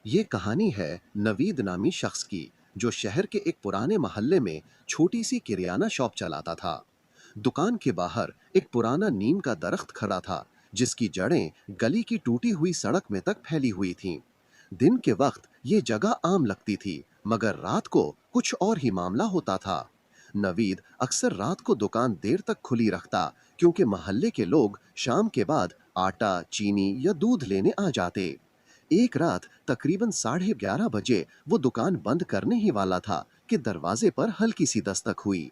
ये कहानी है नवीद नामी शख्स की, जो शहर के एक पुराने मोहल्ले में छोटी सी किरियाना शॉप चलाता था। दुकान के बाहर एक पुराना नीम का दरख्त खड़ा था, जिसकी जड़ें गली की टूटी हुई सड़क में तक फैली हुई थीं। दिन के वक्त ये जगह आम लगती थी, मगर रात को कुछ और ही मामला होता था। नवीद अक्सर रात को दुकान देर तक खुली रखता, क्योंकि मोहल्ले के लोग शाम के बाद आटा, चीनी या दूध लेने आ जाते। एक रात तकरीबन 11:30 बजे वो दुकान बंद करने ही वाला था कि दरवाजे पर हल्की सी दस्तक हुई।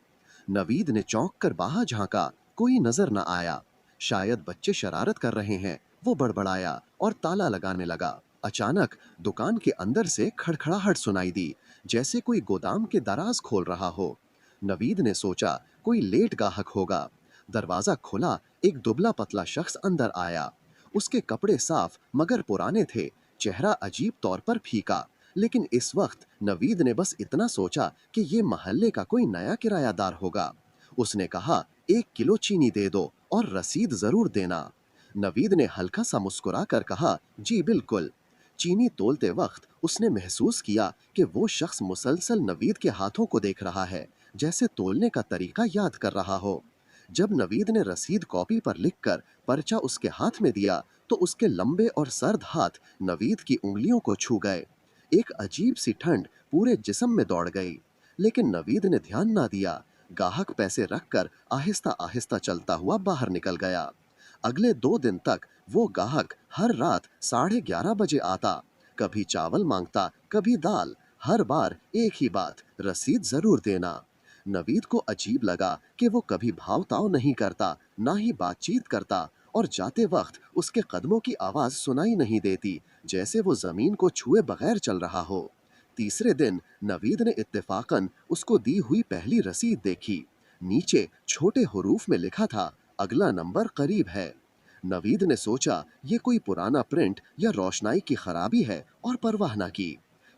नवीद ने चौंक कर बाहर झांका, कोई नजर न आया। शायद बच्चे शरारत कर रहे हैं, वो बड़बड़ाया और ताला लगाने लगा। अचानक दुकान के अंदर से खड़खड़ाहट सुनाई दी, जैसे कोई गोदाम के दराज खोल रहा हो। नवीद ने सोचा कोई लेट गाहक होगा। दरवाजा खुला, एक दुबला पतला शख्स अंदर आया। उसके कपड़े साफ मगर पुराने थे, चेहरा अजीब तौर पर फीका। लेकिन इस वक्त नवीद ने बस इतना सोचा कि ये मोहल्ले का कोई नया किरायादार होगा। उसने कहा, 1 किलो चीनी दे दो और रसीद जरूर देना। नवीद ने हल्का सा मुस्कुरा कर कहा, जी बिल्कुल। चीनी तोलते वक्त उसने महसूस किया कि वो शख्स मुसलसल नवीद के हाथों को देख रहा है, जैसे तोलने का तरीका याद कर रहा हो। जब नवीद ने रसीद कॉपी पर लिखकर पर्चा उसके हाथ में दिया, तो उसके लंबे और सर्द हाथ नवीद की उंगलियों को छू गए। एक अजीब सी ठंड पूरे जिस्म में दौड़ गई। लेकिन नवीद ने ध्यान ना दिया। गाहक पैसे रखकर आहिस्ता आहिस्ता चलता हुआ बाहर निकल गया। अगले 2 दिन तक वो गाहक हर रात 11:30 बजे आता। कभी चावल मांगता, कभी दाल। हर बार एक ही बात, रसीद जरूर देना। नवीद को अजीब लगा कि वो कभी भाव ताव नहीं करता, ना ही बातचीत करता, और जाते वक्त उसके कदमों की आवाज सुनाई नहीं देती, जैसे वो जमीन को छुए बगैर चल रहा हो। तीसरे दिन नवीद ने इत्तेफाकन उसको दी हुई पहली रसीद देखी। नीचे छोटे हरूफ में लिखा था, अगला नंबर करीब है। नवीद ने सोचा ये कोई पुराना प्रिंट या रोशनाई की खराबी है, और परवाह न की।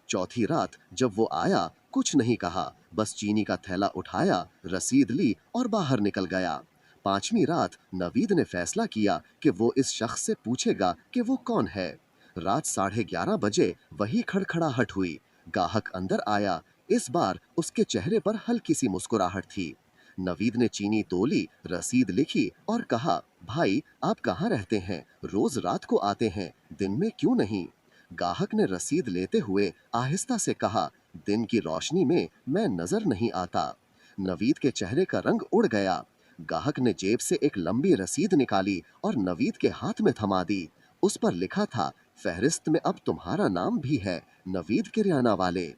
चौथी रात जब वो आया, कुछ नहीं कहा, बस चीनी का थैला उठाया, रसीद ली और बाहर निकल गया। पांचवी रात नवीद ने फैसला किया कि वो इस शख्स से पूछेगा कि वो कौन है। रात 11:30 बजे वही खड़खड़ाहट हुई। गाहक अंदर आया। इस बार उसके चेहरे पर हल्की सी मुस्कुराहट थी। नवीद ने चीनी तोली, रसीद लिखी और कहा, भाई आप कहाँ रहते हैं? रोज रात को आते हैं, दिन में क्यों नहीं? गाहक ने रसीद लेते हुए आहिस्ता से कहा, दिन की रोशनी में मैं नजर नहीं आता। नवीद के चेहरे का रंग उड़ गया। गाहक ने जेब से एक लंबी रसीद निकाली और नवीद के हाथ में थमा दी। उस पर लिखा था, फहरिस्त में अब तुम्हारा नाम भी है, नवीद किरियाना वाले।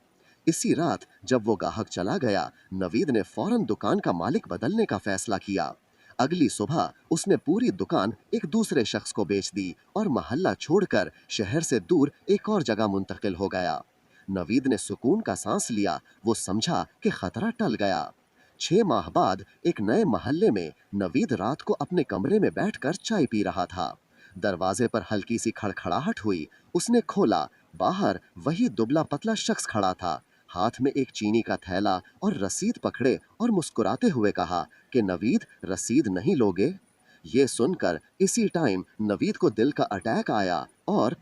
इसी रात जब वो गाहक चला गया, नवीद ने फौरन दुकान का मालिक बदलने का फैसला किया। अगली सुबह उसने पूरी दुकान एक दूसरे शख्स को बेच दी और मोहल्ला छोड़कर शहर से दूर एक और जगह मुंतकिल हो गया। नवीद ने सुकून का सांस लिया। वो समझा कि खतरा टल गया। 6 माह बाद एक नए मोहल्ले में नवीद रात को अपने कमरे में बैठकर चाय पी रहा था। दरवाजे पर हल्की सी खड़खड़ाहट हुई। उसने खोला। बाहर वही दुबला पतला शख्स खड़ा था, हाथ में एक चीनी का थैला और रसीद पकड़े, और मुस्कुराते हुए कहा कि नवीद, रसीद नहीं लोगे? ये सुनकर इसी टाइम नवीद को दिल का अटैक आया और